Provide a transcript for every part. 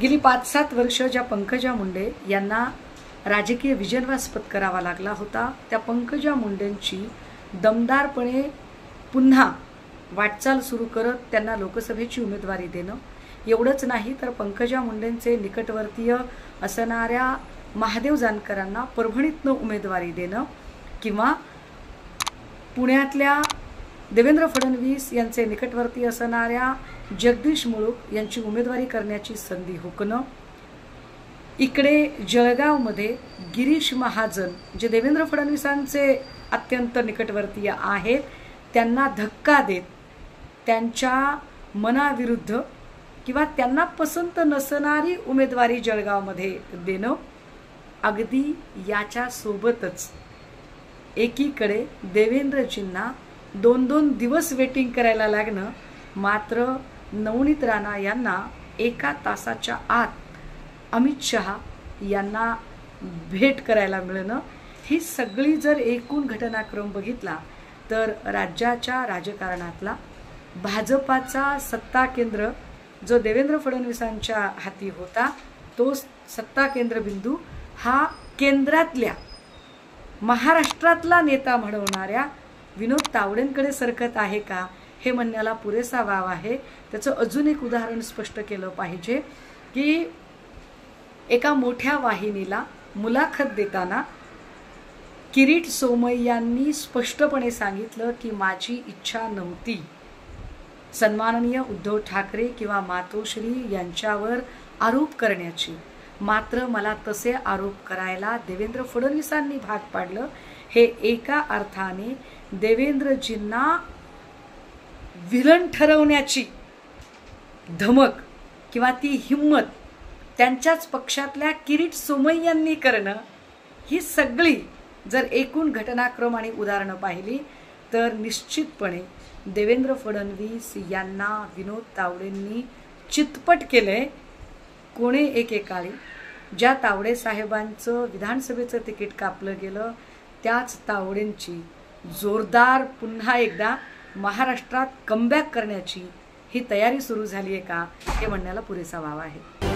गेली 5-7 वर्ष ज्या पंकजा मुंडे यांना राजकीय विजनवास पत्करावा लागला होता, त्या पंकजा मुंडेंची दमदारपणे पुन्हा वाटचाल सुरू करत त्यांना लोकसभेची उमेदवारी देणं, एवढंच नाही तर पंकजा मुंडेंचे निकटवर्तीय असणाऱ्या महादेव जानकरांना परभणीतनं उमेदवारी देणं किंवा पुण्यातल्या देवेंद्र फडणवीस यांचे निकटवर्ती असणाऱ्या जगदीश मुळूक यांची उमेदवारी करण्याची संधी हुकणं, इकडे जळगावमध्ये गिरीश महाजन जे देवेंद्र फडणवीसांचे अत्यंत निकटवर्तीय आहेत त्यांना धक्का देत त्यांच्या मनाविरुद्ध किंवा त्यांना पसंत नसणारी उमेदवारी जळगावमध्ये देणं, अगदी याच्या सोबतच एकीकडे देवेंद्रजींना 2-2 दिवस वेटिंग करायला लागणं, मात्र नवनीत राणा यांना 1 तासाच्या आत अमित शहा यांना भेट करायला मिळणं, ही सगळी जर एकूण घटनाक्रम बघितला तर राज्याच्या राजकारणातला भाजपाचा सत्ता केंद्र जो देवेंद्र फडणवीसांच्या हाती होता, तो सत्ता केंद्रबिंदू हा केंद्रातल्या महाराष्ट्रातला नेता म्हणवणाऱ्या विनोद तावडेंकडे सरकत आहे का, हे म्हणण्याला पुरेसा वाव आहे। त्याचं अजून एक उदाहरण स्पष्ट केलं पाहिजे की एका मोठ्या वाहिनीला मुलाखत देताना किरीट सोमय्यांनी स्पष्टपणे सांगितलं की माझी इच्छा नव्हती सन्माननीय उद्धव ठाकरे किंवा मातोश्री यांच्यावर आरोप करण्याची, मात्र मला तसे आरोप करायला देवेंद्र फडणवीसांनी भाग पाडलं। हे एका अर्थाने देवेंद्रजींना विलन ठरवण्याची धमक किंवा ती हिम्मत त्यांच्याच पक्षातल्या किरीट सोमय्यांनी करणं, ही सगळी जर एकूण घटनाक्रम आणि उदाहरणं पाहिली तर निश्चितपणे देवेंद्र फडणवीस यांना विनोद तावडेंनी चितपट केलंय। कोणे एकेकाळी ज्या तावडे साहेबांचं विधानसभेचं तिकीट कापलं गेलं, त्याच तावडेंची जोरदार पुन्हा एकदा महाराष्ट्रात कमबॅक करण्याची ही तयारी सुरू झाली आहे का, हे म्हणण्याला पुरेसा वाव आहे।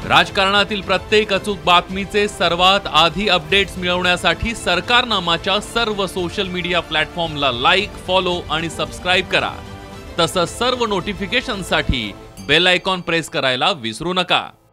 राजकारणातील प्रत्येक अचूक बातमीचे सर्वात आधी अपडेट्स मिळवण्यासाठी सरकारनामाच्या सर्व सोशल मीडिया प्लॅटफॉर्मला लाईक, फॉलो आणि सबस्क्राइब करा। तसंच सर्व नोटिफिकेशनसाठी बेल आयकॉन प्रेस करायला विसरू नका।